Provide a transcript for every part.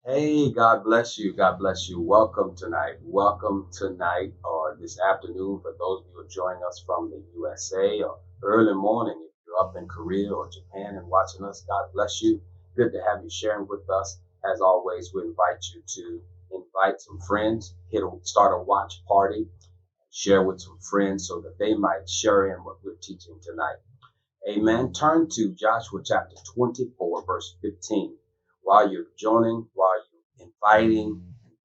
Hey, God bless you. God bless you. Welcome tonight. Welcome tonight or this afternoon for those of you who are joining us from the USA or early morning if you're up in Korea or Japan and watching us. God bless you. Good to have you sharing with us. As always, we invite you to invite some friends, start a watch party, share with some friends so that they might share in what we're teaching tonight. Amen. Turn to Joshua chapter 24, verse 15. While you're joining, while you're inviting,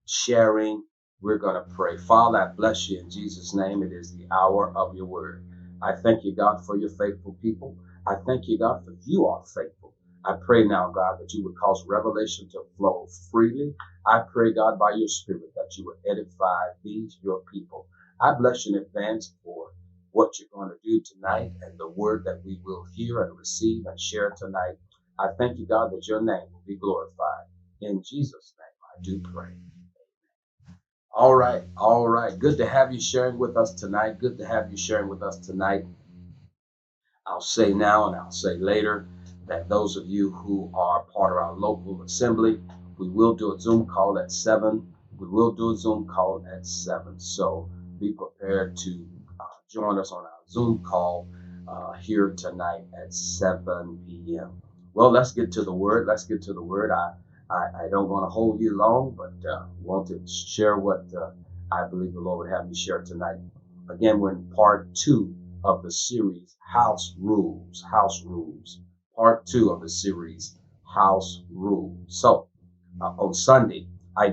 sharing, we're going to pray. Father, I bless you in Jesus' name. It is the hour of your word. I thank you, God, for your faithful people. I thank you, God, for you are faithful. I pray now, God, that you would cause revelation to flow freely. I pray, God, by your spirit, that you would edify these, your people. I bless you in advance for what you're going to do tonight and the word that we will hear and receive and share tonight. I thank you, God, that your name will be glorified. In Jesus' name, I do pray. All right, all right. Good to have you sharing with us tonight. Good to have you sharing with us tonight. I'll say now and I'll say later that those of you who are part of our local assembly, we will do a Zoom call at 7. We will do a Zoom call at 7. So be prepared to join us on our Zoom call here tonight at 7 p.m. Well, let's get to the word. Let's get to the word. I don't want to hold you long, but want to share what I believe the Lord would have me share tonight. Again, we're in part 2 of the series, House Rules. House Rules. Part 2 of the series, House Rules. So, on Sunday, I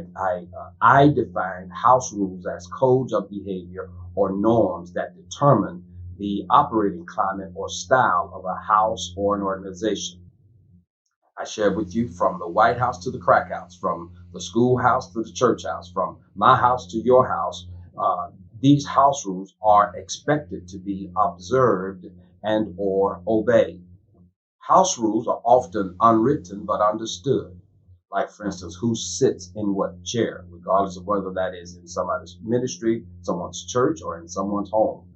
defined house rules as codes of behavior or norms that determine the operating climate or style of a house or an organization. I shared with you from the White House to the crack house, from the schoolhouse to the church house, from my house to your house. These house rules are expected to be observed and or obeyed. House rules are often unwritten but understood. Like, for instance, who sits in what chair, regardless of whether that is in somebody's ministry, someone's church, or in someone's home.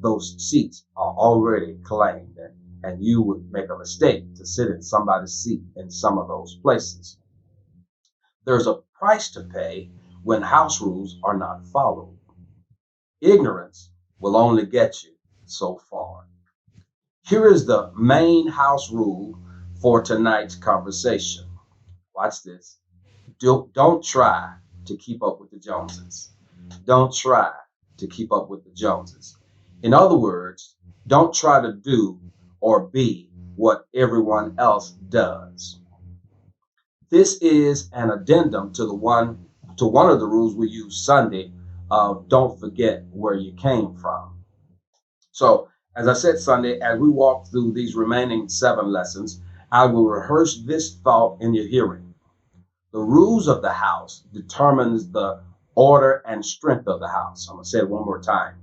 Those seats are already claimed, and you would make a mistake to sit in somebody's seat in some of those places. There's a price to pay when house rules are not followed. Ignorance will only get you so far. Here is the main house rule for tonight's conversation. Watch this. Don't try to keep up with the Joneses. Don't try to keep up with the Joneses. In other words, don't try to do or be what everyone else does. This is an addendum to one of the rules we use Sunday of don't forget where you came from. So, as I said Sunday, as we walk through these remaining 7 lessons, I will rehearse this thought in your hearing. The rules of the house determines the order and strength of the house. I'm going to say it one more time.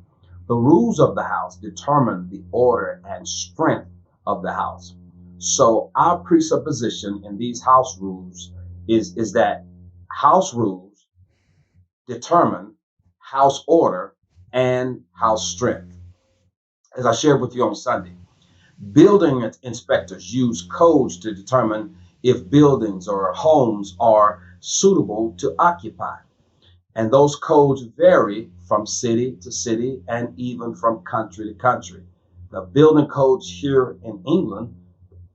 The rules of the house determine the order and strength of the house. So our presupposition in these house rules is that house rules determine house order and house strength. As I shared with you on Sunday, building inspectors use codes to determine if buildings or homes are suitable to occupy. And those codes vary from city to city and even from country to country. The building codes here in England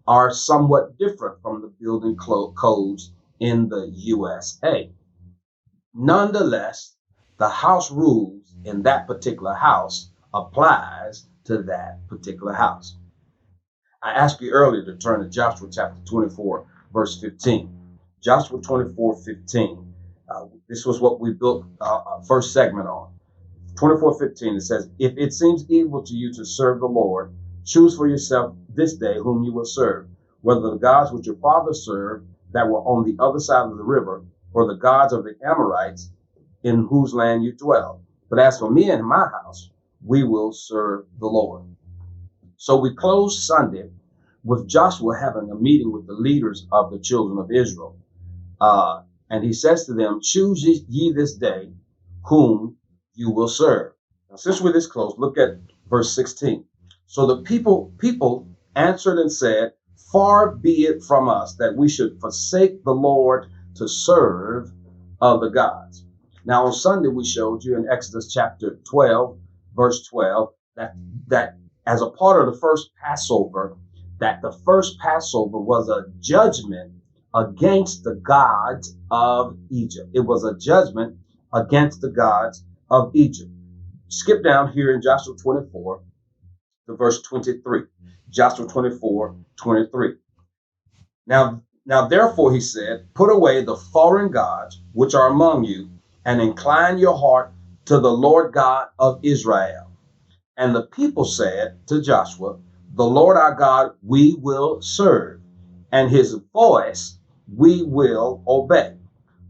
are somewhat different from the building codes in the USA. Nonetheless, the house rules in that particular house applies to that particular house. I asked you earlier to turn to Joshua chapter 24, verse 15. Joshua 24:15. This was what we built our first segment on. 24:15, it says, if it seems evil to you to serve the Lord, choose for yourself this day whom you will serve, whether the gods which your fathers served that were on the other side of the river, or the gods of the Amorites in whose land you dwell. But as for me and my house, we will serve the Lord. So we closed Sunday with Joshua having a meeting with the leaders of the children of Israel. And he says to them, choose ye this day whom you will serve. Now, since we're this close, look at verse 16. So the people answered and said, far be it from us that we should forsake the Lord to serve other gods. Now on Sunday we showed you in Exodus chapter 12, verse 12, that as a part of the first Passover, that the first Passover was a judgment against the gods of Egypt. It was a judgment against the gods of Egypt. Skip down here in Joshua 24 to verse 23. Joshua 24, 23. Now therefore, he said, put away the foreign gods which are among you, and incline your heart to the Lord God of Israel. And the people said to Joshua, the Lord our God we will serve, and his voice we will obey.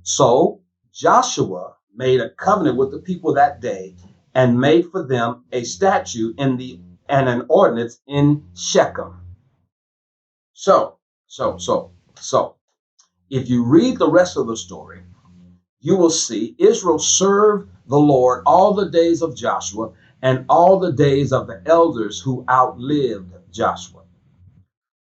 So Joshua made a covenant with the people that day and made for them a statute and an ordinance in Shechem. So, if you read the rest of the story, you will see Israel served the Lord all the days of Joshua and all the days of the elders who outlived Joshua.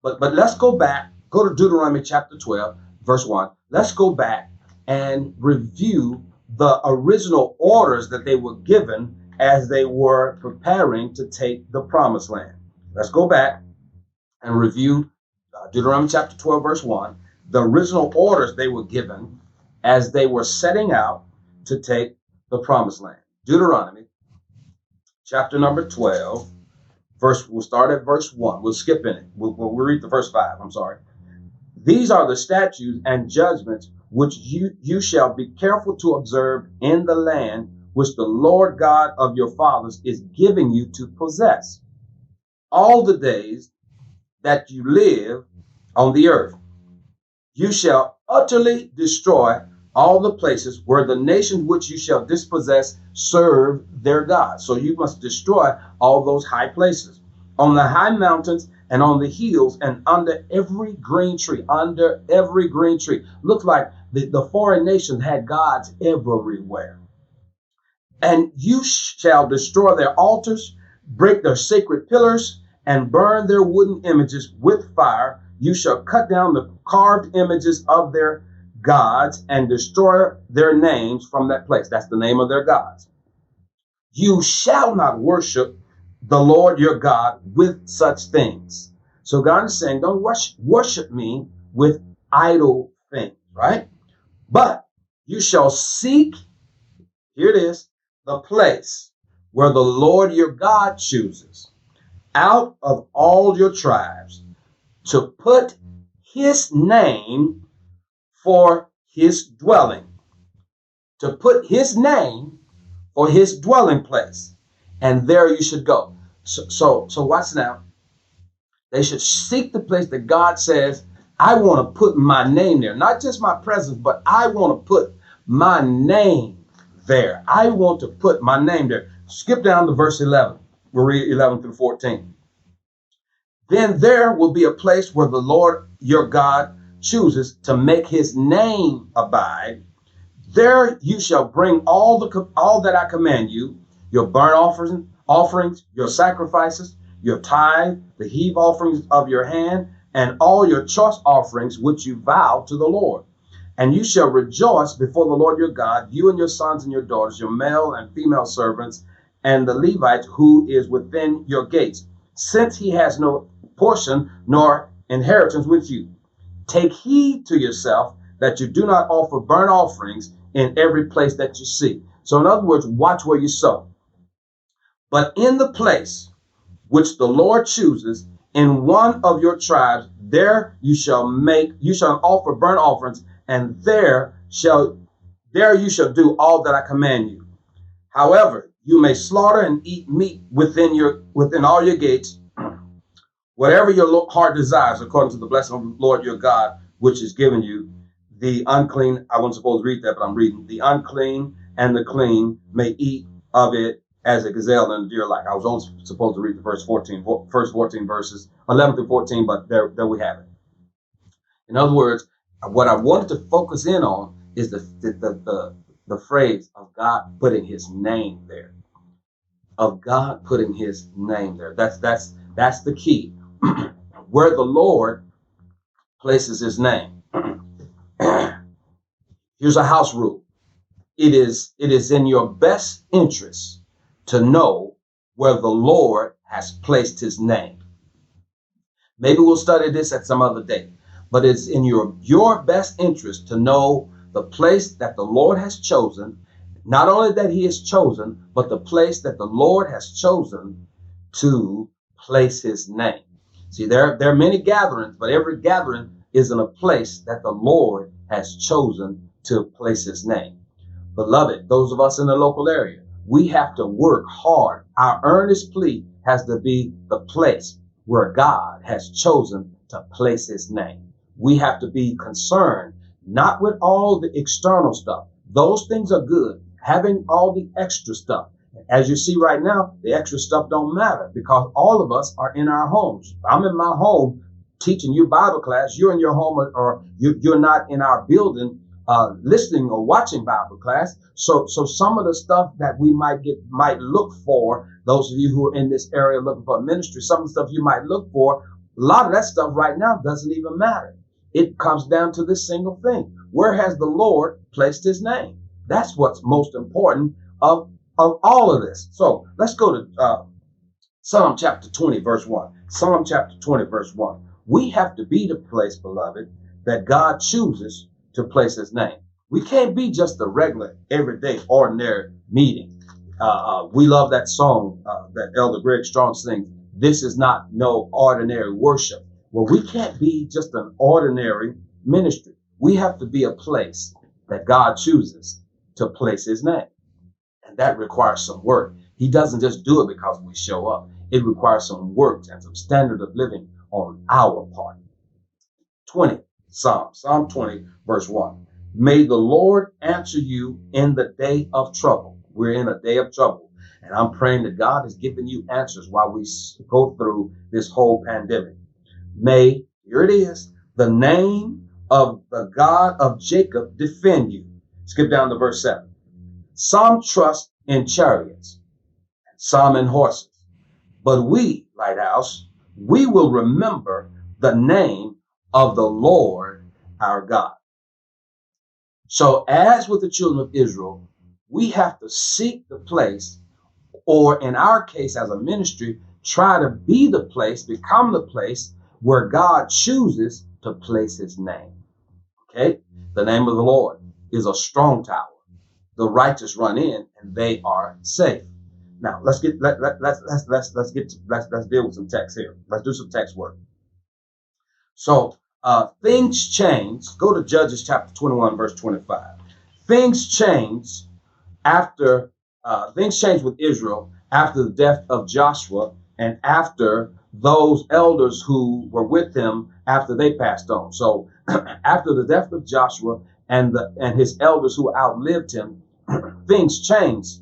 But let's go back, go to Deuteronomy chapter 12, verse 1. Let's go back and review the original orders that they were given as they were preparing to take the promised land. Let's go back and review Deuteronomy chapter 12, verse 1, the original orders they were given as they were setting out to take the promised land. Deuteronomy chapter number 12, we'll start at verse 1. We'll skip in it. We'll read the verse 5. I'm sorry. These are the statutes and judgments which you shall be careful to observe in the land which the Lord God of your fathers is giving you to possess all the days that you live on the earth. You shall utterly destroy all the places where the nations which you shall dispossess serve their gods. So you must destroy all those high places on the high mountains and on the hills and under every green tree. Under every green tree. Looks like the foreign nations had gods everywhere. And you shall destroy their altars, break their sacred pillars, and burn their wooden images with fire. You shall cut down the carved images of their gods and destroy their names from that place. That's the name of their gods. You shall not worship the Lord your God with such things. So God is saying, don't worship me with idle things, right? But you shall seek, here it is, the place where the Lord your God chooses out of all your tribes to put his name for his dwelling, to put his name for his dwelling place. And there you should go. So watch now. They should seek the place that God says, I want to put my name there. Not just my presence, but I want to put my name there. I want to put my name there. Skip down to verse 11. We'll read 11 through 14. Then there will be a place where the Lord your God chooses to make his name abide. There you shall bring all that I command you, your burnt offerings, your sacrifices, your tithe, the heave offerings of your hand, and all your choice offerings which you vow to the Lord. And you shall rejoice before the Lord your God, you and your sons and your daughters, your male and female servants, and the Levite who is within your gates, since he has no portion nor inheritance with you. Take heed to yourself that you do not offer burnt offerings in every place that you see. So in other words, watch where you sow. But in the place which the Lord chooses in one of your tribes, there you shall offer burnt offerings, and there you shall do all that I command you. However, you may slaughter and eat meat within all your gates, whatever your heart desires, according to the blessing of the Lord your God, which is given you. The unclean, I wasn't supposed to read that, but I'm reading. The unclean and the clean may eat of it as a gazelle and a deer like. I was only supposed to read the first 14 verses, 11 through 14, but there we have it. In other words, what I wanted to focus in on is the phrase of God putting his name there. Of God putting his name there. That's the key. Where the Lord places his name. Here's a house rule. It is in your best interest to know where the Lord has placed his name. Maybe we'll study this at some other day, but it's in your best interest to know the place that the Lord has chosen, not only that he has chosen, but the place that the Lord has chosen to place his name. See, there are many gatherings, but every gathering is in a place that the Lord has chosen to place his name. Beloved, those of us in the local area, we have to work hard. Our earnest plea has to be the place where God has chosen to place his name. We have to be concerned, not with all the external stuff. Those things are good. Having all the extra stuff. As you see right now, the extra stuff don't matter because all of us are in our homes. I'm in my home teaching you Bible class. You're in your home or you're not in our building listening or watching Bible class. So some of the stuff that we might look for, those of you who are in this area looking for ministry, some of the stuff you might look for, a lot of that stuff right now doesn't even matter. It comes down to this single thing. Where has the Lord placed his name? That's what's most important of all of this. So let's go to Psalm chapter 20, verse 1. Psalm chapter 20, verse 1. We have to be the place, beloved, that God chooses to place his name. We can't be just a regular, everyday, ordinary meeting. We love that song that Elder Greg Strong sings. This is not no ordinary worship. Well, we can't be just an ordinary ministry. We have to be a place that God chooses to place his name. And that requires some work. He doesn't just do it because we show up. It requires some work and some standard of living on our part. 20, Psalm 20, verse 1. May the Lord answer you in the day of trouble. We're in a day of trouble. And I'm praying that God has given you answers while we go through this whole pandemic. May, here it is, the name of the God of Jacob defend you. Skip down to verse 7. Some trust in chariots, some in horses. But we, Lighthouse, we will remember the name of the Lord our God. So as with the children of Israel, we have to seek the place, or in our case as a ministry, try to be the place, become the place where God chooses to place his name. Okay? The name of the Lord is a strong tower. The righteous run in and they are safe. Now let's deal with some text here. Let's do some text work. So things change. Go to Judges chapter 21, verse 25. Things change with Israel after the death of Joshua and after those elders who were with him after they passed on. So after the death of Joshua and his elders who outlived him, things changed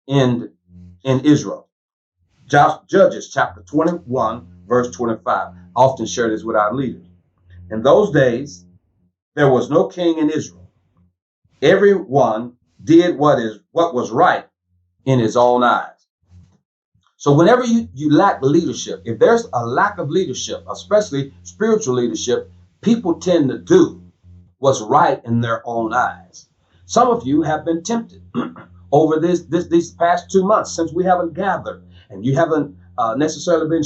in Israel. Judges chapter 21, verse 25. I often share this with our leaders. In those days, there was no king in Israel. Everyone did what was right in his own eyes. So whenever you lack leadership, if there's a lack of leadership, especially spiritual leadership, people tend to do what's right in their own eyes. Some of you have been tempted over these past 2 months since we haven't gathered, and you haven't necessarily been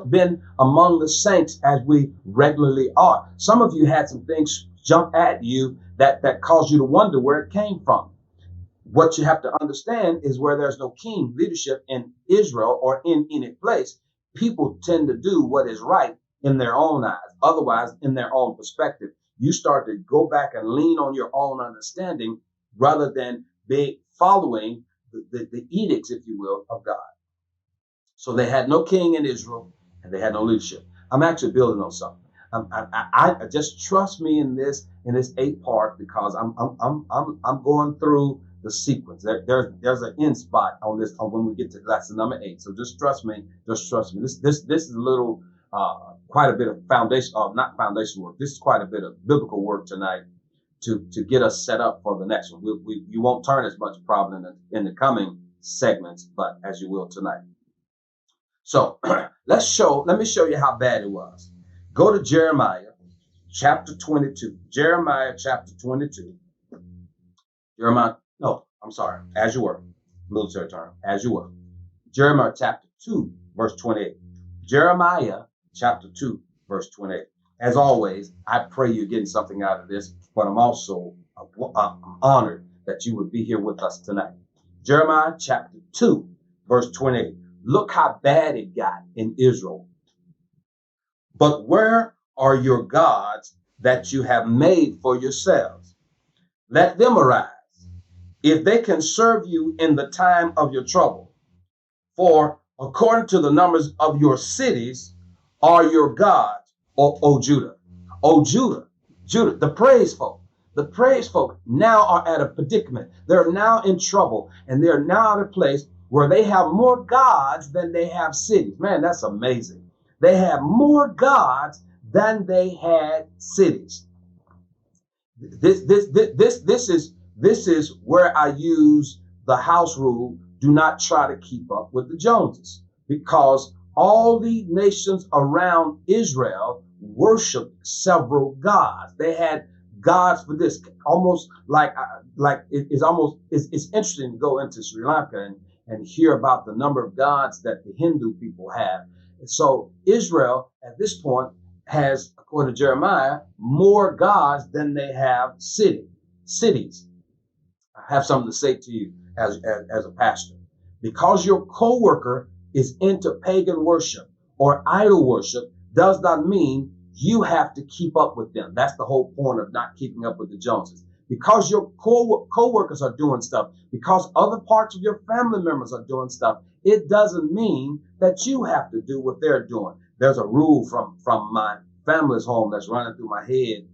been among the saints as we regularly are. Some of you had some things jump at you that caused you to wonder where it came from. What you have to understand is where there's no king leadership in Israel or in any place, people tend to do what is right in their own eyes. Otherwise, in their own perspective, you start to go back and lean on your own understanding rather than following the edicts, if you will, of God. So they had no king in Israel and they had no leadership. I'm actually building on something. I just trust me in this 8 part because I'm going through the sequence. There's an end spot on this when we get to lesson number 8. So just trust me. Just trust me. This is a little quite a bit of foundation, not foundation work. This is quite a bit of biblical work tonight to get us set up for the next one. You won't turn as much problem in the coming segments, but as you will tonight. So let me show you how bad it was. Go to Jeremiah chapter 22. Jeremiah chapter 22. Jeremiah, no, I'm sorry, as you were. Military term, as you were. Jeremiah chapter 2, verse 28. Jeremiah chapter 2, verse 28. As always, I pray you're getting something out of this, but I'm also I'm honored that you would be here with us tonight. Jeremiah chapter 2, verse 28. Look how bad it got in Israel. But where are your gods that you have made for yourselves? Let them arise, if they can serve you in the time of your trouble. For according to the numbers of your cities are your gods, O Judah. O Judah, Judah, the praise folk now are at a predicament. They're now in trouble, and they're now at a place where they have more gods than they have cities. Man, that's amazing. They have more gods than they had cities. This is where I use the house rule. Do not try to keep up with the Joneses, because all the nations around Israel worshiped several gods. They had gods for this, almost like it's interesting to go into Sri Lanka and hear about the number of gods that the Hindu people have. And so Israel at this point has, according to Jeremiah, more gods than they have cities. I have something to say to you as a pastor. Because your coworker is into pagan worship or idol worship does not mean you have to keep up with them. That's the whole point of not keeping up with the Joneses. Because your co-workers are doing stuff, because other parts of your family members are doing stuff, it doesn't mean that you have to do what they're doing. There's a rule from my family's home that's running through my head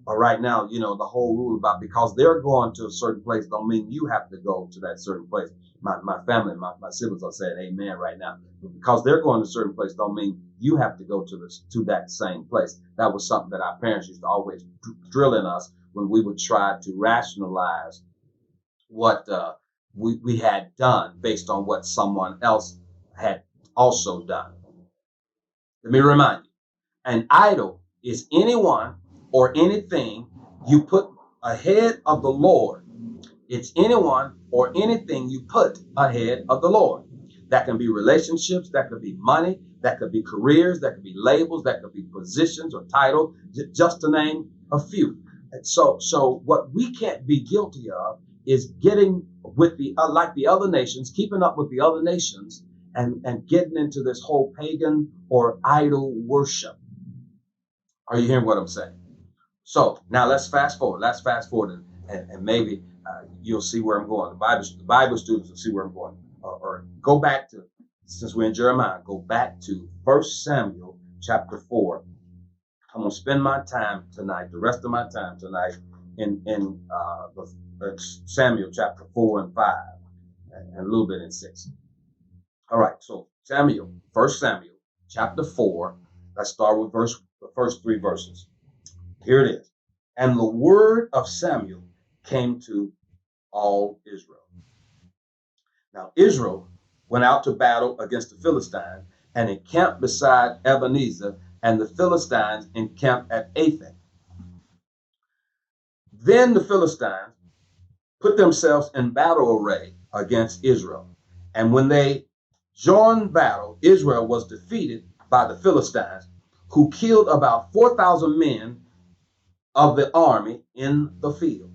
right now. You know, the whole rule about because they're going to a certain place don't mean you have to go to that certain place. My family, my siblings are saying amen right now. But because they're going to a certain place don't mean you have to go to that same place. That was something that our parents used to always drill in us when we would try to rationalize what we had done based on what someone else had also done. Let me remind you, an idol is anyone or anything you put ahead of the Lord. It's anyone or anything you put ahead of the Lord. That can be relationships, that could be money, that could be careers, that could be labels, that could be positions or titles, just to name a few. And so what we can't be guilty of is getting with like the other nations, keeping up with the other nations, and getting into this whole pagan or idol worship. Are you hearing what I'm saying? So now let's fast forward. And maybe you'll see where I'm going. The Bible students will see where I'm going. Or go back to, since we're in Jeremiah, go back to 1 Samuel chapter 4. I'm going to spend my time tonight, the rest of my time tonight, in Samuel chapter 4 and 5, and a little bit in 6. All right, so 1 Samuel chapter 4. Let's start with the first 3 verses. Here it is. And the word of Samuel came to all Israel. Now, Israel went out to battle against the Philistines and encamped beside Ebenezer, and the Philistines encamped at Aphek. Then the Philistines put themselves in battle array against Israel. And when they joined battle, Israel was defeated by the Philistines, who killed about 4,000 men of the army in the field.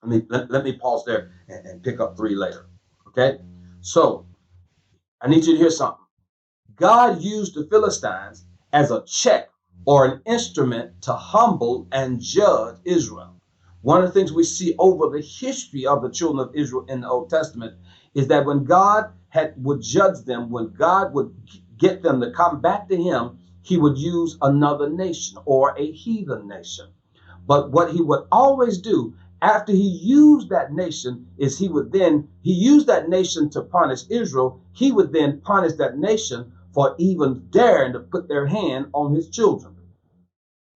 Let me pause there and pick up 3 later. Okay? So I need you to hear something. God used the Philistines as a check or an instrument to humble and judge Israel. One of the things we see over the history of the children of Israel in the Old Testament is that when God would judge them, when God would get them to come back to him, he would use another nation or a heathen nation. But what he would always do after he used that nation is he used that nation to punish Israel. He would then punish that nation for even daring to put their hand on his children.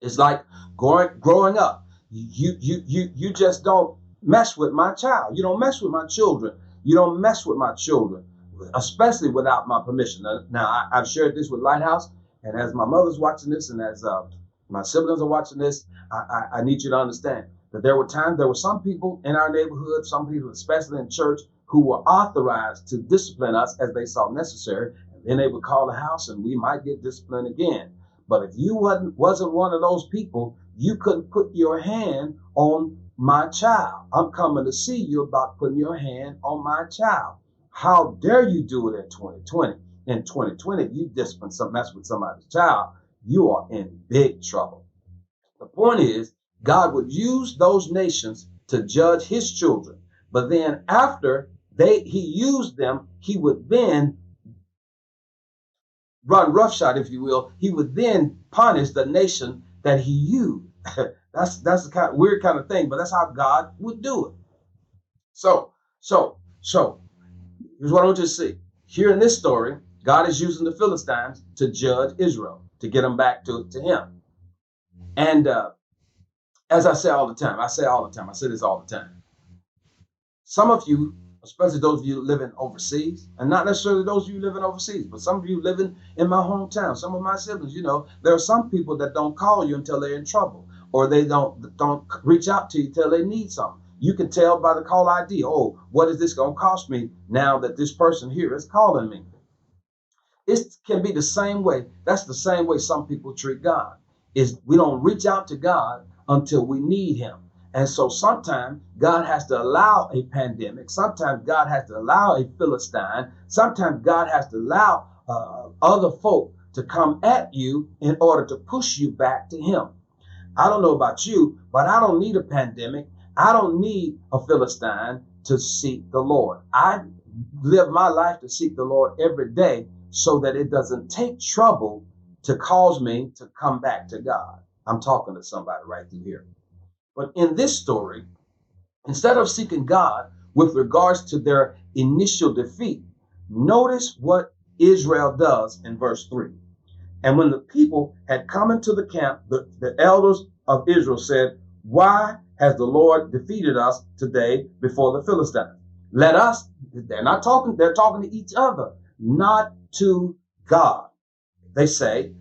It's like growing up. You just don't mess with my child. You don't mess with my children. You don't mess with my children, especially without my permission. Now I've shared this with Lighthouse, and as my mother's watching this, and as My siblings are watching this. I need you to understand that there were some people in our neighborhood, some people, especially in church, who were authorized to discipline us as they saw necessary. And then they would call the house and we might get disciplined again. But if you wasn't one of those people, you couldn't put your hand on my child. I'm coming to see you about putting your hand on my child. How dare you do it in 2020? In 2020, if you discipline mess with somebody's child, you are in big trouble. The point is, God would use those nations to judge his children. But then after he used them, he would then run roughshod, if you will. He would then punish the nation that he used. that's the kind of weird kind of thing, but that's how God would do it. So here's what I want you to see. Here in this story, God is using the Philistines to judge Israel, to get them back to him. And as I say all the time, I say this all the time. Some of you, especially those of you living overseas, and not necessarily those of you living overseas, but some of you living in my hometown, some of my siblings, there are some people that don't call you until they're in trouble, or they don't reach out to you till they need something. You can tell by the call ID, oh, what is this going to cost me now that this person here is calling me? It can be the same way. That's the same way some people treat God. Is we don't reach out to God until we need him. And so sometimes God has to allow a pandemic. Sometimes God has to allow a Philistine. Sometimes God has to allow other folk to come at you in order to push you back to him. I don't know about you, but I don't need a pandemic. I don't need a Philistine to seek the Lord. I live my life to seek the Lord every day so that it doesn't take trouble to cause me to come back to God. I'm talking to somebody right through here. But in this story, instead of seeking God with regards to their initial defeat, notice what Israel does in verse 3. And when the people had come into the camp, the elders of Israel said, why has the Lord defeated us today before the Philistines? Let us, they're talking to each other, not to God. They say,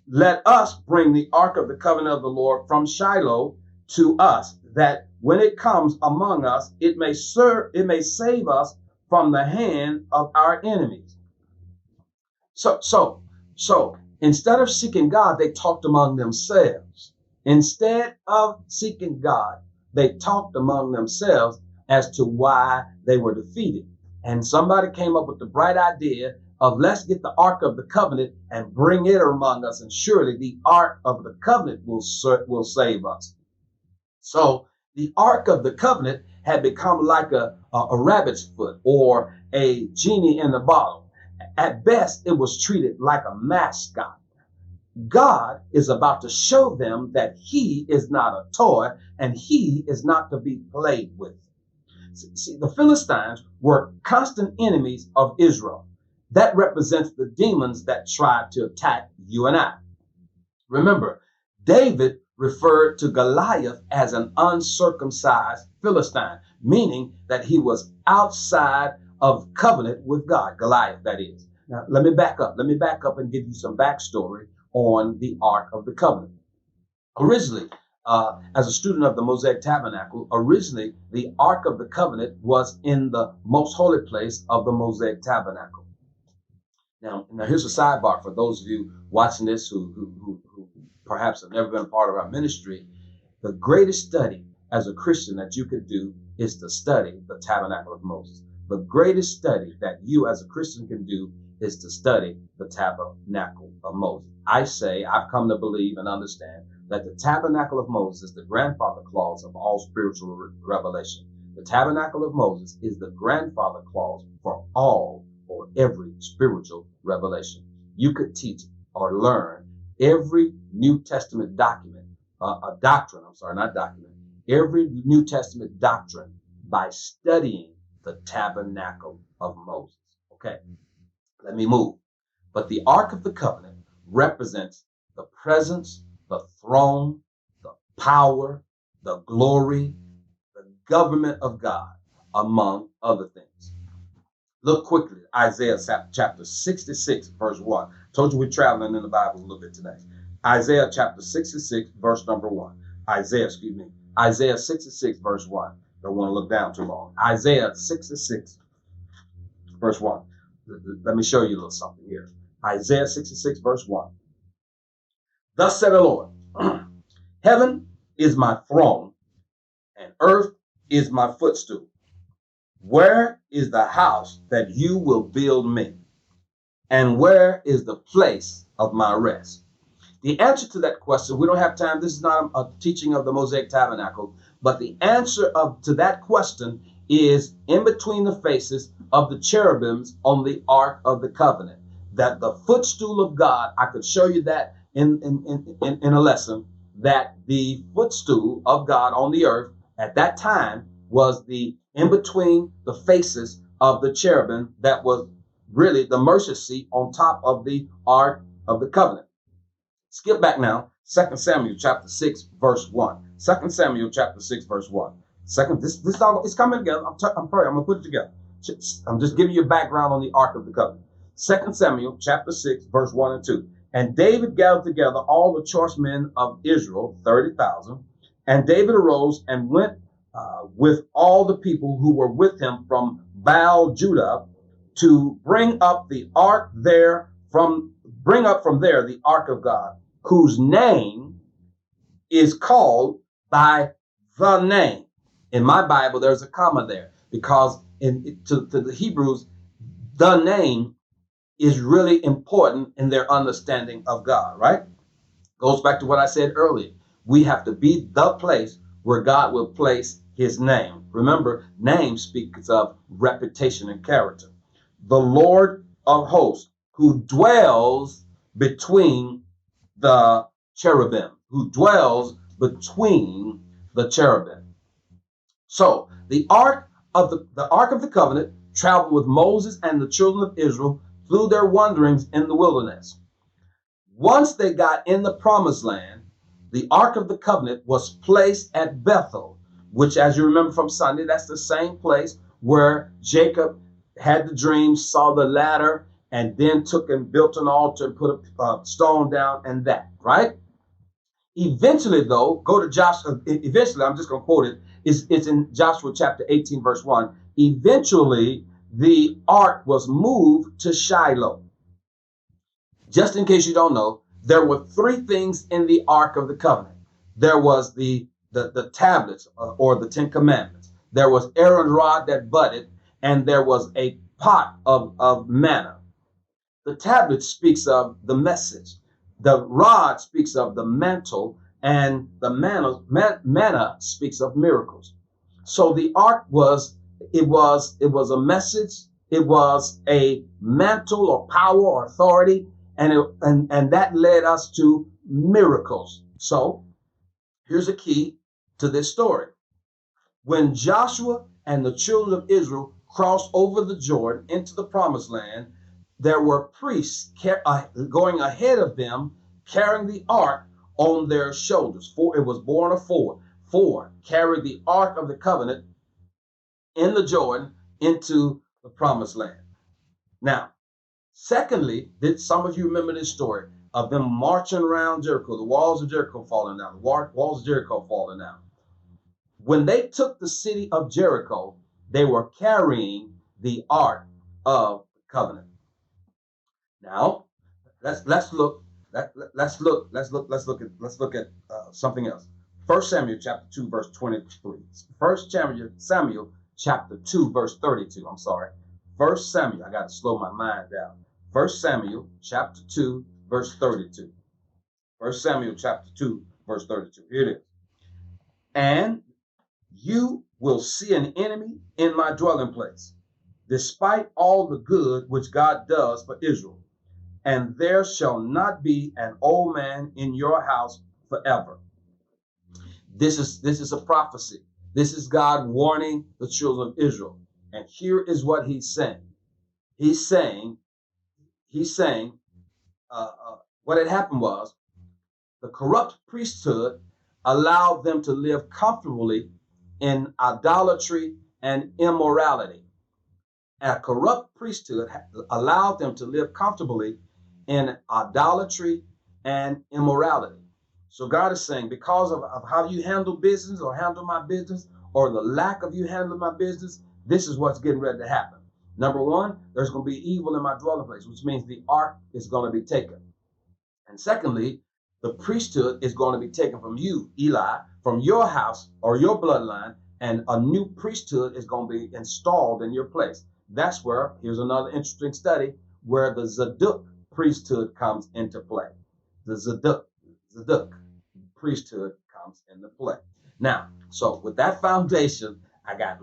let us bring the ark of the covenant of the Lord from Shiloh to us, that when it comes among us, it may save us from the hand of our enemies. So instead of seeking God, they talked among themselves. Instead of seeking God, they talked among themselves as to why they were defeated. And somebody came up with the bright idea of let's get the Ark of the Covenant and bring it among us, and surely the Ark of the Covenant will save us. So the Ark of the Covenant had become like a rabbit's foot or a genie in a bottle. At best, it was treated like a mascot. God is about to show them that he is not a toy and he is not to be played with. See, the Philistines were constant enemies of Israel. That represents the demons that tried to attack you and I. Remember, David referred to Goliath as an uncircumcised Philistine, meaning that he was outside of covenant with God. Goliath, that is. Now, let me back up and give you some backstory on the Ark of the Covenant. Originally, as a student of the Mosaic Tabernacle, originally the Ark of the Covenant was in the most holy place of the Mosaic Tabernacle. Now here's a sidebar for those of you watching this who perhaps have never been a part of our ministry. The greatest study as a Christian that you could do is to study the Tabernacle of Moses. The greatest study that you as a Christian can do is to study the Tabernacle of Moses. I've come to believe and understand that the Tabernacle of Moses is the grandfather clause of all spiritual revelation. The Tabernacle of Moses is the grandfather clause for all or every spiritual revelation. You could teach or learn every New Testament every New Testament doctrine by studying the Tabernacle of Moses. Okay, let me move. But the Ark of the Covenant represents the presence, the throne, the power, the glory, the government of God, among other things. Look quickly at Isaiah chapter 66, verse 1. I told you we're traveling in the Bible a little bit today. Isaiah chapter 66, verse number 1. Isaiah 66, verse 1. Don't want to look down too long. Isaiah 66, verse 1. Let me show you a little something here. Isaiah 66, verse 1. Thus said the Lord, heaven is my throne, and earth is my footstool. Where is the house that you will build me? And where is the place of my rest? The answer to that question, we don't have time. This is not a teaching of the Mosaic Tabernacle, but the answer to that question is in between the faces of the cherubims on the Ark of the Covenant. That the footstool of God, I could show you that in a lesson, that the footstool of God on the earth at that time was the in between the faces of the cherubim that was really the mercy seat on top of the Ark of the Covenant. Skip back now, 2 Samuel chapter 6, verse 1. 2 Samuel chapter 6, verse 1. This all it's coming together. I'm going to put it together. I'm just giving you a background on the Ark of the Covenant. 2 Samuel chapter 6, verse 1 and 2. And David gathered together all the choice men of Israel, 30,000. And David arose and went with all the people who were with him from Baal Judah to bring up from there the Ark of God, whose name is called by the name. In my Bible, there's a comma there because to the Hebrews, the name is really important in their understanding of God, right? Goes back to what I said earlier. We have to be the place where God will place his name. Remember, name speaks of reputation and character. The Lord of hosts, who dwells between the cherubim, So the Ark of the Covenant traveled with Moses and the children of Israel through their wanderings in the wilderness. Once they got in the promised land, the Ark of the Covenant was placed at Bethel, which, as you remember from Sunday, that's the same place where Jacob had the dream, saw the ladder, and then took and built an altar and put a stone down and that, right? Eventually, though, go to Joshua. Eventually, I'm just going to quote it. It's in Joshua chapter 18, verse 1. Eventually, the ark was moved to Shiloh. Just in case you don't know, there were three things in the Ark of the Covenant. There was the tablets or the Ten Commandments. There was Aaron's rod that budded, and there was a pot of manna. The tablet speaks of the message. The rod speaks of the mantle, and the manna speaks of miracles. So the ark was a message. It was a mantle or power or authority, and that led us to miracles. So here's a key to this story. When Joshua and the children of Israel crossed over the Jordan into the promised land, there were priests going ahead of them carrying the ark on their shoulders. It was born of four. Four carried the ark of the covenant in the Jordan into the promised land. Now, secondly, did some of you remember this story of them marching around Jericho, the walls of Jericho falling down, When they took the city of Jericho, they were carrying the ark of the covenant. Now, let's look at something else. 1 Samuel chapter 2 verse 23. 1 Samuel chapter 2 verse 32. I'm sorry. 1 Samuel, I got to slow my mind down. 1 Samuel chapter 2 verse 32. 1 Samuel chapter 2 verse 32. Here it is. And you will see an enemy in my dwelling place, despite all the good which God does for Israel. And there shall not be an old man in your house forever. This is a prophecy. This is God warning the children of Israel. And here is what he's saying. He's saying what had happened was the corrupt priesthood allowed them to live comfortably in idolatry and immorality. A corrupt priesthood allowed them to live comfortably in idolatry and immorality. So God is saying, because of how you handle business or handle my business, or the lack of you handling my business, this is what's getting ready to happen. Number one, there's going to be evil in my dwelling place, which means the ark is going to be taken. And secondly, the priesthood is going to be taken from you, Eli, from your house or your bloodline, and a new priesthood is going to be installed in your place. That's where, here's another interesting study, where the Zadok priesthood comes into play. The Zadok priesthood comes into play. Now, so with that foundation, I got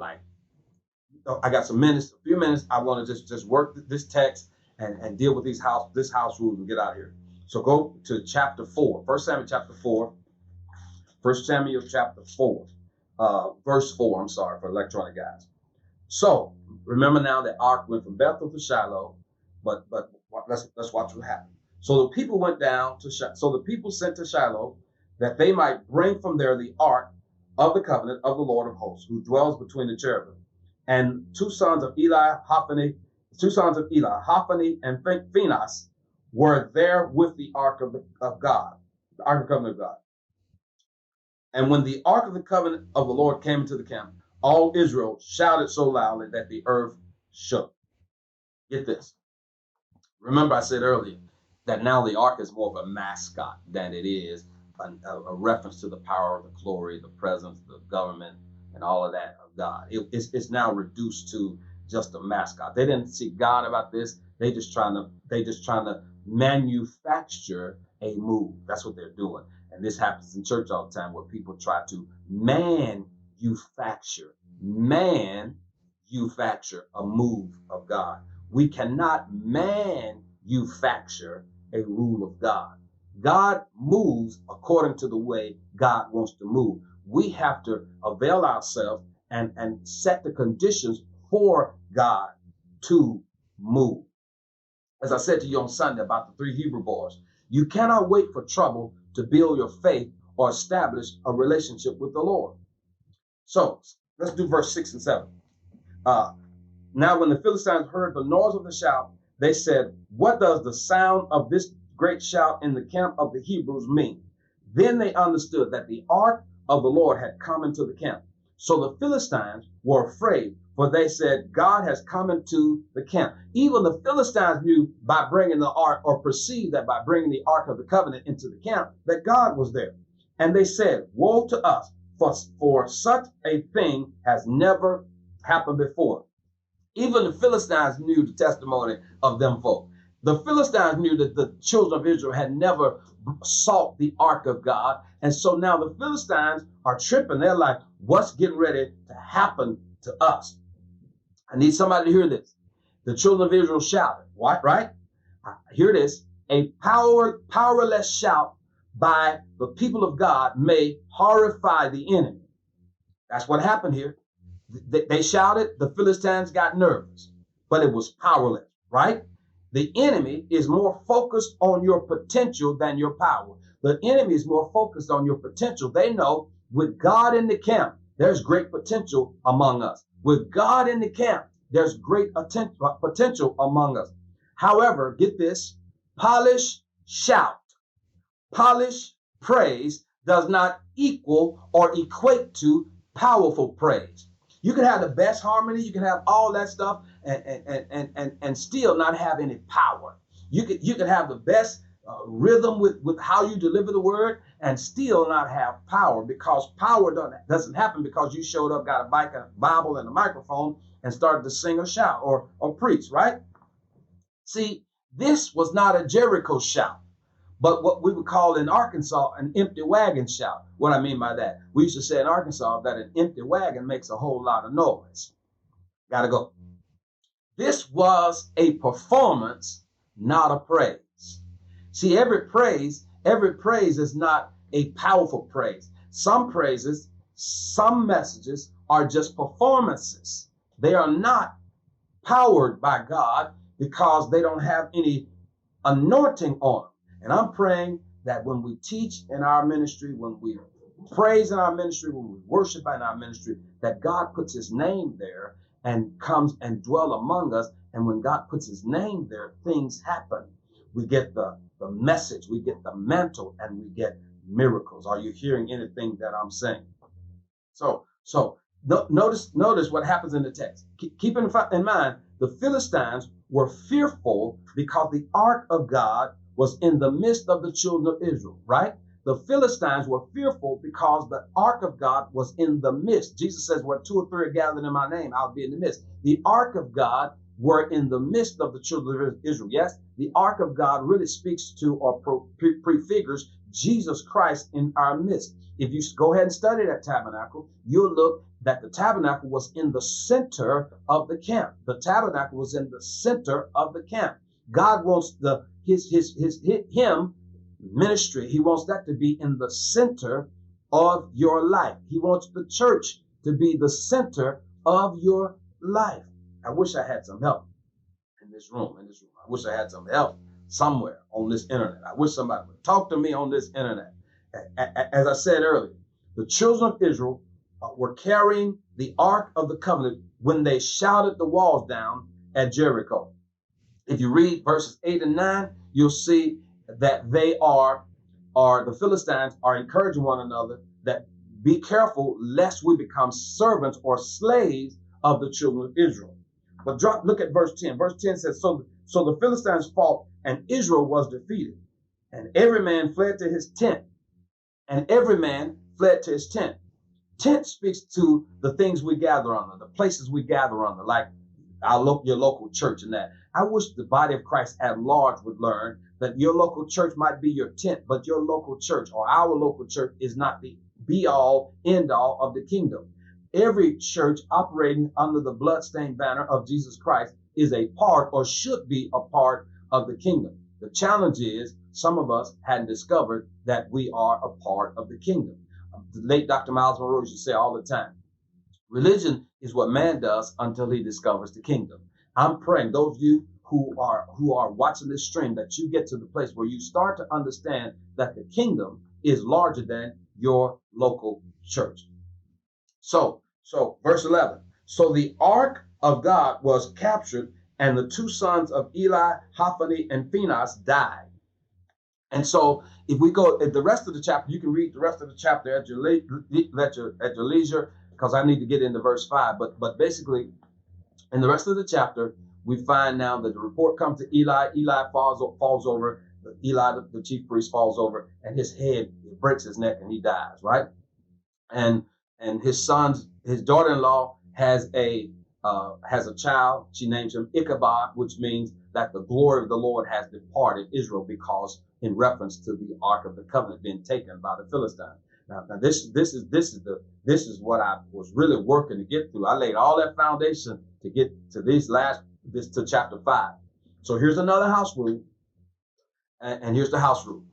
some minutes, a few minutes. I want to just work this text and deal with this house rules and get out of here. So go to chapter 4, 1 Samuel chapter 4, 1 Samuel chapter 4, verse 4. I'm sorry for electronic guys. So remember now that ark went from Bethel to Shiloh, but let's watch what happened. So the people went down to so the people sent to Shiloh that they might bring from there the ark of the covenant of the Lord of hosts, who dwells between the cherubim. And two sons of Eli, Hophni and Phinehas, were there with the ark of God, the ark of the covenant of God. And when the ark of the covenant of the Lord came into the camp, all Israel shouted so loudly that the earth shook. Get this. Remember I said earlier that now the ark is more of a mascot than it is a reference to the power, the glory, the presence, the government, and all of that of God. It's now reduced to just a mascot. They didn't seek God about this. They just trying to manufacture a move. That's what they're doing. And this happens in church all the time, where people try to manufacture a move of God. We cannot manufacture a rule of God. God moves according to the way God wants to move. We have to avail ourselves and set the conditions for God to move. As I said to you on Sunday about the 3 Hebrew boys, you cannot wait for trouble to build your faith or establish a relationship with the Lord. So let's do verse 6 and 7. Now when the Philistines heard the noise of the shout, they said, "What does the sound of this great shout in the camp of the Hebrews mean?" Then they understood that the ark of the Lord had come into the camp. So the Philistines were afraid, for they said, "God has come into the camp." Even the Philistines knew by bringing the ark, or perceived that by bringing the ark of the covenant into the camp, that God was there. And they said, "Woe to us, for such a thing has never happened before." Even the Philistines knew the testimony of them folk. The Philistines knew that the children of Israel had never sought the ark of God. And so now the Philistines are tripping. They're like, what's getting ready to happen to us? I need somebody to hear this. The children of Israel shouted. What, right? Hear this. A powerless shout by the people of God may horrify the enemy. That's what happened here. They shouted, the Philistines got nervous, but it was powerless, right? The enemy is more focused on your potential than your power. The enemy is more focused on your potential. They know with God in the camp, there's great potential among us. With God in the camp, there's great potential among us. However, get this, polished shout, polished praise does not equal or equate to powerful praise. You can have the best harmony, you can have all that stuff and still not have any power. You can have the best rhythm with how you deliver the word and still not have power, because power doesn't happen because you showed up, got a Bible and a microphone and started to sing or shout or preach, right? See, this was not a Jericho shout, but what we would call in Arkansas an empty wagon shout. What I mean by that, we used to say in Arkansas that an empty wagon makes a whole lot of noise. Gotta go. This was a performance, not a praise. See, every praise is not a powerful praise. Some praises, some messages are just performances. They are not powered by God because they don't have any anointing on them. And I'm praying that when we teach in our ministry, when we praise in our ministry, when we worship in our ministry, that God puts his name there and comes and dwell among us. And when God puts his name there, things happen. We get the the message, we get the mantle, and we get miracles. Are you hearing anything that I'm saying? Notice what happens in the text. Keep in mind, the Philistines were fearful because the ark of God was in the midst of the children of Israel, right? The Philistines were fearful because the ark of God was in the midst. Jesus says, where two or three are gathered in my name, I'll be in the midst. The ark of God were in the midst of the children of Israel. Yes, the ark of God really speaks to or prefigures Jesus Christ in our midst. If you go ahead and study that tabernacle, you'll look that the tabernacle was in the center of the camp. The tabernacle was in the center of the camp. God wants him ministry. He wants that to be in the center of your life. He wants the church to be the center of your life. I wish I had some help in this room. I wish I had some help somewhere on this internet. I wish somebody would talk to me on this internet. As I said earlier, the children of Israel were carrying the Ark of the Covenant when they shouted the walls down at Jericho. If you read verses 8 and 9, you'll see that the Philistines are encouraging one another that be careful lest we become servants or slaves of the children of Israel. But look at verse 10. Verse 10 says, so the Philistines fought and Israel was defeated, and every man fled to his tent. And every man fled to his tent. Tent speaks to the things we gather under, the places we gather under, like your local church and that. I wish the body of Christ at large would learn that your local church might be your tent, but your local church or our local church is not the be-all, end-all of the kingdom. Every church operating under the bloodstained banner of Jesus Christ is a part or should be a part of the kingdom. The challenge is some of us hadn't discovered that we are a part of the kingdom. The late Dr. Miles Monroe used to say all the time, religion is what man does until he discovers the kingdom. I'm praying those of you who are watching this stream that you get to the place where you start to understand that the kingdom is larger than your local church. So verse 11. So the ark of God was captured, and the two sons of Eli, Hophni, and Phinehas died. And so if we go at the rest of the chapter, you can read the rest of the chapter at your leisure, because I need to get into verse 5. But basically, in the rest of the chapter, we find now that the report comes to Eli. Eli falls over. Eli, the chief priest, falls over, and his head breaks his neck, and he dies. Right, and his daughter-in-law has a child. She names him Ichabod, which means that the glory of the Lord has departed Israel, because in reference to the Ark of the Covenant being taken by the Philistines. Now this is what I was really working to get through. I laid all that foundation to get to to chapter 5. So here's another house rule, and here's the house rule.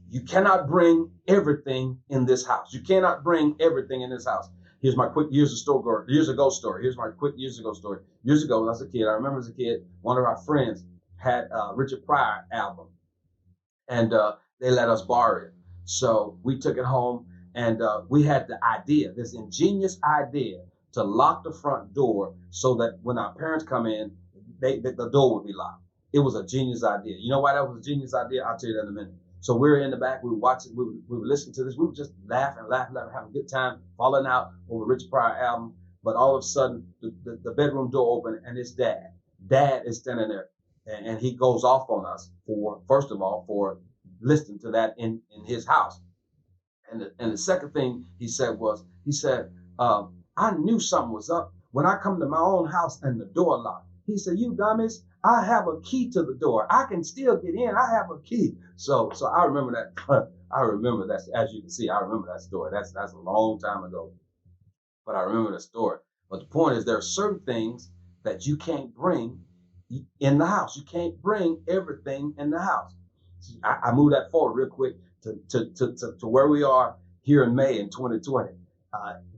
You cannot bring everything in this house. You cannot bring everything in this house. Here's my quick years ago story. Here's my quick years ago story. Years ago, when I was a kid, I remember as a kid, one of our friends had a Richard Pryor album, and they let us borrow it. So we took it home, and we had this ingenious idea to lock the front door so that when our parents come in, the door would be locked. It was a genius idea. You know why that was a genious idea? I'll tell you that in a minute. So we were in the back, we were watching, we were listening to this. We were just laughing, having a good time, falling out over Richard Pryor album. But all of a sudden, the bedroom door opened, and it's Dad. Dad is standing there, and he goes off on us first of all, for listening to that in his house. And the second thing he said, I knew something was up when I come to my own house and the door locked. He said, you dummies, I have a key to the door. I can still get in. I have a key. So I remember that. I remember that. As you can see, I remember that story. That's a long time ago. But I remember the story. But the point is, there are certain things that you can't bring in the house. You can't bring everything in the house. I moved that forward real quick to where we are here in May in 2020.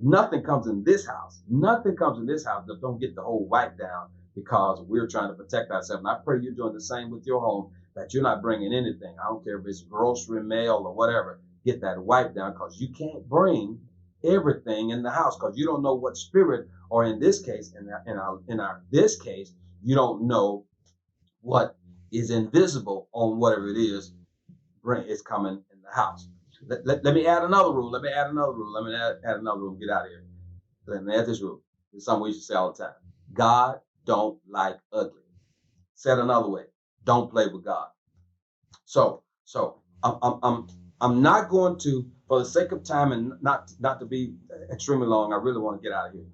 Nothing comes in this house. Nothing comes in this house that don't get the whole wipe down, because we're trying to protect ourselves. And I pray you're doing the same with your home, that you're not bringing anything. I don't care if it's grocery, mail, or whatever. Get that wipe down, because you can't bring everything in the house, because you don't know what spirit, or in this case, this case, you don't know what is invisible on whatever it is it's coming in the house. Let me add another rule. Let me add another rule. Get out of here. Let me add this rule. It's something we used to say all the time. God don't like ugly. Said another way, don't play with God. So I'm not going to, for the sake of time and not to be extremely long, I really want to get out of here.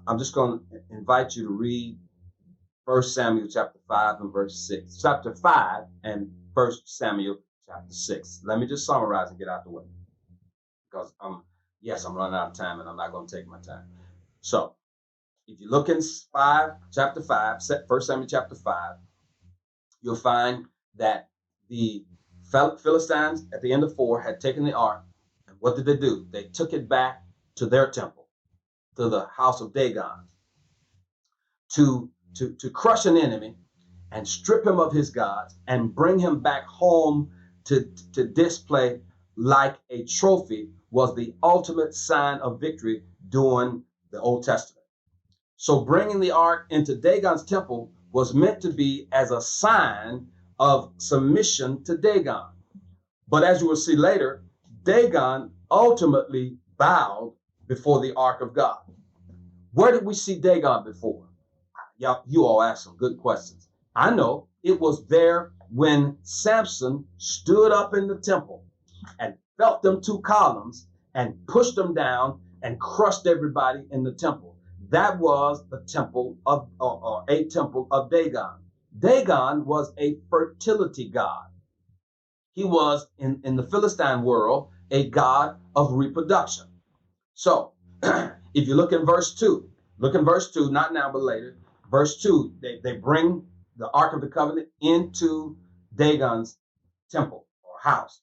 I'm just going to invite you to read 1 Samuel chapter 5 and verse 6. Chapter 5 and 1 Samuel chapter 6. Let me just summarize and get out the way. Because I'm running out of time and I'm not going to take my time. So if you look in chapter 5, 1 Samuel chapter 5, you'll find that the Philistines at the end of 4 had taken the ark. And what did they do? They took it back to their temple, to the house of Dagon, to crush an enemy and strip him of his gods and bring him back home to display like a trophy was the ultimate sign of victory during the Old Testament. So bringing the ark into Dagon's temple was meant to be as a sign of submission to Dagon. But as you will see later, Dagon ultimately bowed before the ark of God. Where did we see Dagon before? You all asked some good questions. I know it was there when Samson stood up in the temple and felt them 2 columns and pushed them down and crushed everybody in the temple. That was the temple of, or a temple of Dagon. Dagon was a fertility god. He was, in the Philistine world, a god of reproduction. So if you look in verse 2, not now, but later, verse 2, they bring the Ark of the Covenant into Dagon's temple or house.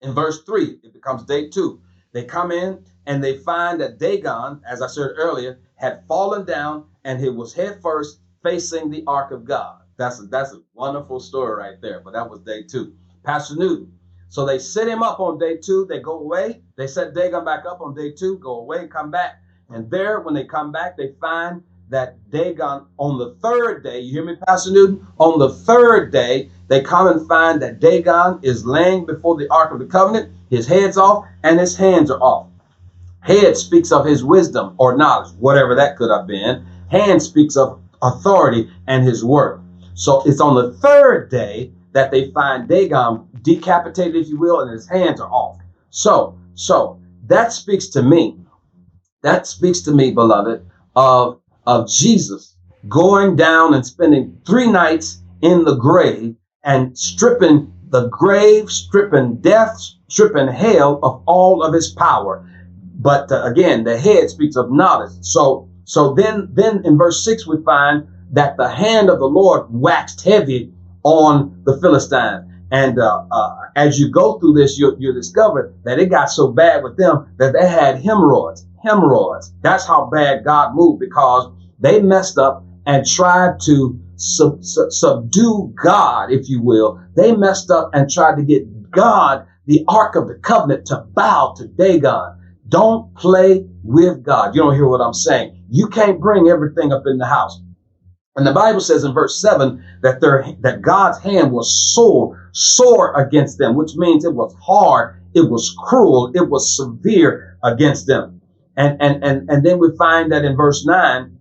In verse 3, it becomes day 2. They come in and they find that Dagon, as I said earlier, had fallen down and he was head first facing the Ark of God. That's a wonderful story right there, but that was day 2. Pastor Newton. So they set him up on day 2. They go away. They set Dagon back up on day 2, go away, come back. And there, when they come back, they find that Dagon, on the 3rd day, you hear me, Pastor Newton? On the 3rd day, they come and find that Dagon is laying before the Ark of the Covenant. His head's off and his hands are off. Head speaks of his wisdom or knowledge, whatever that could have been. Hand speaks of authority and his work. So it's on the 3rd day that they find Dagon decapitated, if you will, and his hands are off. So that speaks to me. That speaks to me, beloved, of Jesus going down and spending 3 nights in the grave and stripping the grave, stripping death, stripping hell of all of his power. But again, the head speaks of knowledge. So then in verse 6, we find that the hand of the Lord waxed heavy on the Philistines. And as you go through this, you'll discover that it got so bad with them that they had hemorrhoids. That's how bad God moved, because they messed up and tried to subdue God, if you will. They messed up and tried to get God, the Ark of the Covenant, to bow to Dagon. Don't play with God. You don't hear what I'm saying. You can't bring everything up in the house. And the Bible says in verse 7 that God's hand was sore against them, which means it was hard, it was cruel, it was severe against them. And then we find that in verse 9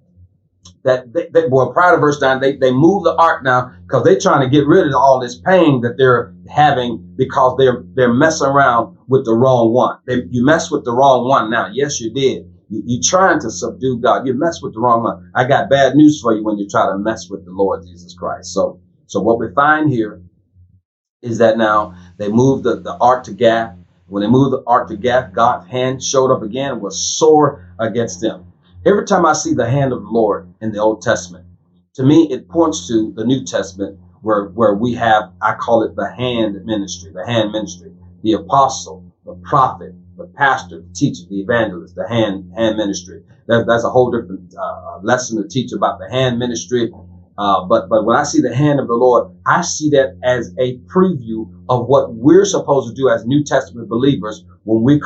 prior to verse 9, they move the ark now because they're trying to get rid of all this pain that they're having because they're messing around with the wrong one. You mess with the wrong one now. Yes, you did. You're trying to subdue God. You mess with the wrong one. I got bad news for you when you try to mess with the Lord Jesus Christ. So what we find here is that now they moved the ark to Gath. When they moved the ark to Gath, God's hand showed up again and was sore against them. Every time I see the hand of the Lord in the Old Testament, to me, it points to the New Testament where we have, I call it the hand ministry, the apostle, the prophet, the pastor, the teacher, the evangelist, the hand ministry. That's a whole different lesson to teach about the hand ministry. But when I see the hand of the Lord, I see that as a preview of what we're supposed to do as New Testament believers when we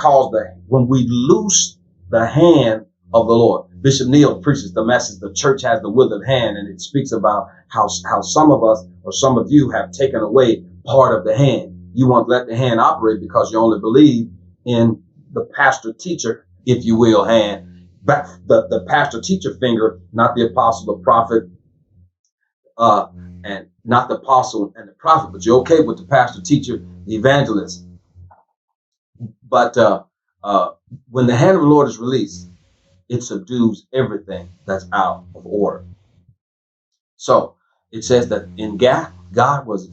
loose the hand of the Lord. Bishop Neal preaches the message, the church has the withered hand, and it speaks about how some of us or some of you have taken away part of the hand. you want to let the hand operate because you only believe in the pastor teacher, if you will, hand, back the pastor teacher finger, not the apostle, the prophet, and not the apostle and the prophet, but you're okay with the pastor teacher, the evangelist. But when the hand of the Lord is released, it subdues everything that's out of order. So it says that in God was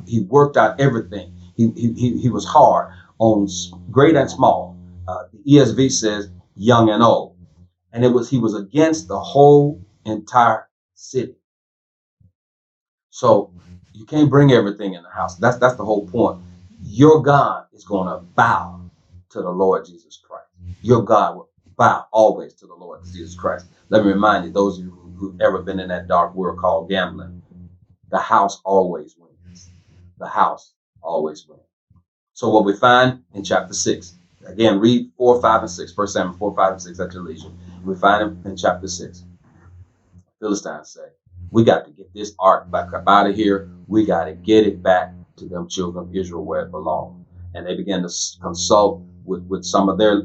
he worked out everything. He was hard on great and small. The ESV says young and old, and he was against the whole entire city. So you can't bring everything in the house. That's the whole point. Your God is going to bow to the Lord Jesus Christ. Your God will bow always to the Lord Jesus Christ. Let me remind you, those of you who've ever been in that dark world called gambling, the house always wins. The house always wins. So what we find in chapter 6, again, read 4, 5, and 6, 1 Samuel 4, 5, and 6 at your leisure. We find him in chapter 6. Philistines say, we got to get this ark back up out of here. We got to get it back to them children of Israel where it belongs. And they began to consult with some of their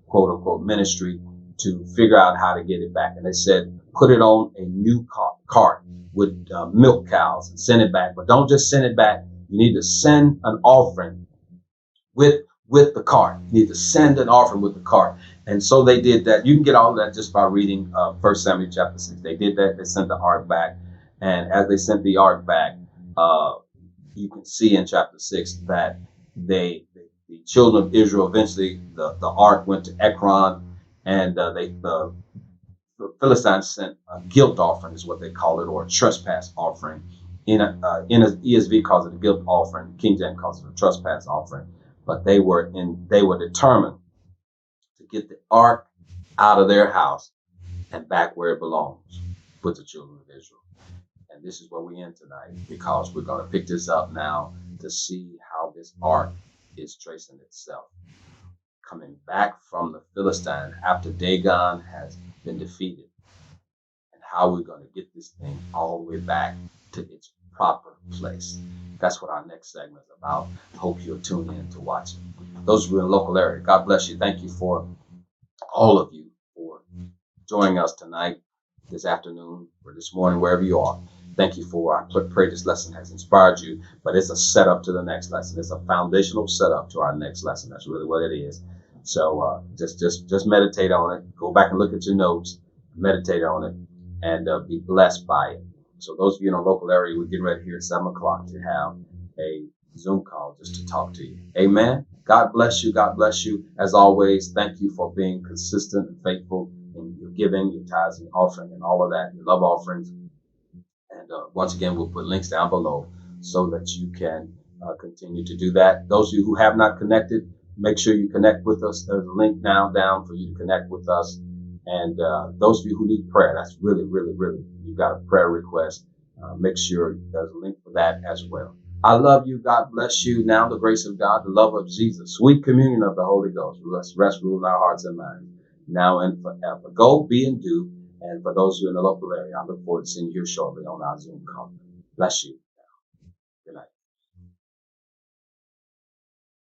quote unquote ministry to figure out how to get it back. And they said, put it on a new cart with milk cows and send it back. But don't just send it back. You need to send an offering with the cart. You need to send an offering with the cart. And so they did that. You can get all of that just by reading 1 Samuel chapter 6. They did that. They sent the ark back. And as they sent the ark back, you can see in chapter 6 that the children of Israel, eventually the ark went to Ekron, and the Philistines sent a guilt offering, is what they call it, or a trespass offering. In a ESV calls it a guilt offering. King James calls it a trespass offering. But they were determined to get the ark out of their house and back where it belongs with the children of Israel. And this is where we end tonight, because we're going to pick this up now to see how this ark is tracing itself, coming back from the Philistine after Dagon has been defeated, and how we're going to get this thing all the way back to its proper place. That's what our next segment is about. I hope you'll tune in to watch it. Those of you in the local area, God bless you. Thank you for all of you for joining us tonight, this afternoon, or this morning, wherever you are. Thank you for, I pray this lesson has inspired you, but it's a setup to the next lesson. It's a foundational setup to our next lesson. That's really what it is. So just meditate on it. Go back and look at your notes, meditate on it, and be blessed by it. So those of you in the local area, we're getting ready here at 7 o'clock to have a Zoom call just to talk to you. Amen. God bless you. God bless you. As always, thank you for being consistent and faithful in your giving, your tithes and offering, and all of that, your love offerings. And once again, we'll put links down below so that you can continue to do that. Those of you who have not connected, make sure you connect with us. There's a link now down for you to connect with us. And those of you who need prayer, that's really, really, really, you've got a prayer request. Make sure there's a link for that as well. I love you. God bless you. Now the grace of God, the love of Jesus, sweet communion of the Holy Ghost, rest, rule in our hearts and minds, now and forever. Go, be, and do. And for those of you in the local area, I look forward to seeing you shortly on our Zoom call. Bless you.